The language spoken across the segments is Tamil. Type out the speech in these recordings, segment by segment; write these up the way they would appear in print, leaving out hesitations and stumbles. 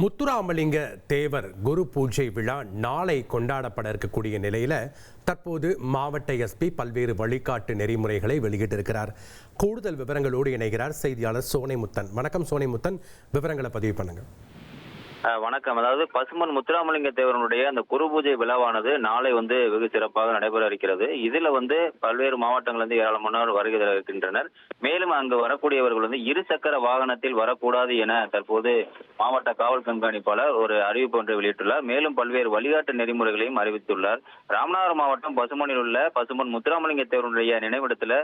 முத்துராமலிங்க தேவர் குரு பூஜை விழா நாளை கொண்டாடப்பட இருக்கக்கூடிய நிலையில தற்போது மாவட்ட எஸ்பி பல்வேறு வழிகாட்டு நெறிமுறைகளை வெளியிட்டிருக்கிறார். கூடுதல் விவரங்களோடு இணைகிறார் செய்தியாளர் சோனைமுத்தன். வணக்கம் சோனைமுத்தன், விவரங்களை பதிவு பண்ணுங்க. வணக்கம். அதாவது பசுமன் முத்துராமலிங்க தேவரனுடைய அந்த குரு பூஜை விழாவானது நாளை வெகு சிறப்பாக நடைபெற இருக்கிறது. இதுல பல்வேறு மாவட்டங்கள் ஏராளமானோர் வருகை தர இருக்கின்றனர். மேலும் அங்கு வரக்கூடியவர்கள் இருசக்கர வாகனத்தில் வரக்கூடாது என தற்போது மாவட்ட காவல் கண்காணிப்பாளர் ஒரு அறிவிப்பு ஒன்றை வெளியிட்டுள்ளார். மேலும் பல்வேறு வழிகாட்டு நெறிமுறைகளையும் அறிவித்துள்ளார். ராமநாதபுரம் மாவட்டம் பசுமனில் உள்ள பசுமன் முத்துராமலிங்க தேவருடைய நினைவிடத்துல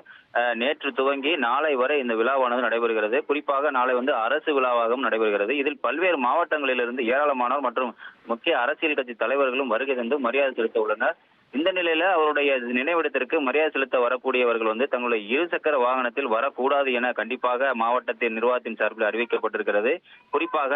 நேற்று துவங்கி நாளை வரை இந்த விழாவானது நடைபெறுகிறது. குறிப்பாக நாளை அரசு விழாவாகவும் நடைபெறுகிறது. இதில் பல்வேறு மாவட்டங்களில் ஏராளமானோர் மற்றும் முக்கிய அரசியல் கட்சி தலைவர்களும் வருகை தந்து மரியாதை செலுத்த உள்ளனர். இந்த நிலையில அவருடைய நினைவிடத்திற்கு மரியாதை செலுத்த வரக்கூடியவர்கள் தங்களுடைய இருசக்கர வாகனத்தில் வரக்கூடாது என கண்டிப்பாக மாவட்டத்தின் நிர்வாகத்தின் சார்பில் அறிவிக்கப்பட்டிருக்கிறது. குறிப்பாக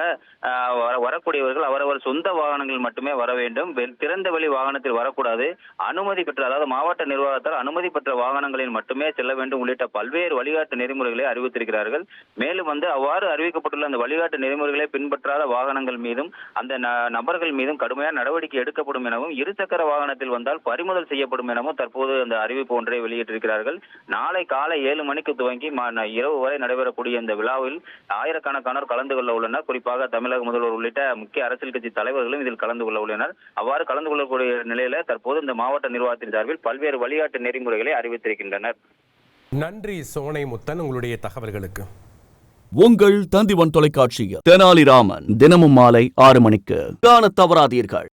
வரக்கூடியவர்கள் அவரவர் சொந்த வாகனங்கள் மட்டுமே வர வேண்டும். திறந்த வெளி வாகனத்தில் வரக்கூடாது. அனுமதி பெற்ற, அதாவது மாவட்ட நிர்வாகத்தால் அனுமதி பெற்ற வாகனங்களில் மட்டுமே செல்ல வேண்டும் உள்ளிட்ட பல்வேறு வழிகாட்டு நெறிமுறைகளை அறிவித்திருக்கிறார்கள். மேலும் அவ்வாறு அறிவிக்கப்பட்டுள்ள அந்த வழிகாட்டு நெறிமுறைகளை பின்பற்றாத வாகனங்கள் மீதும் அந்த நபர்கள் மீதும் கடுமையான நடவடிக்கை எடுக்கப்படும் எனவும், இருசக்கர வாகனத்தில் வந்தால் பறிமுதல் செய்யப்படும் எனவும் தற்போது அந்த அறிவிப்பு ஒன்றை வெளியிட்டிருக்கிறார்கள். நாளை காலை 7 மணிக்கு துவங்கி இரவு வரை நடைபெறக்கூடிய இந்த விழாவில் ஆயிரக்கணக்கானோர் கலந்து கொள்ள உள்ளனர். குறிப்பாக தமிழக முதல்வர் உள்ளிட்ட முக்கிய அரசியல் கட்சி தலைவர்களும் இதில் கலந்து கொள்ள உள்ளனர். அவ்வாறு கலந்து கொள்ளக்கூடிய நிலையில தற்போது இந்த மாவட்ட நிர்வாகத்தின் சார்பில் பல்வேறு வழிகாட்டு நெறிமுறைகளை அறிவித்திருக்கின்றனர். நன்றி சோனைமுத்தன், உங்களுடைய தகவல்களுக்கு. உங்கள் தந்திவன் தொலைக்காட்சியில் தெனாலிராமன் தினமும் மாலை 6 மணிக்கு காண தவறாதீர்கள்.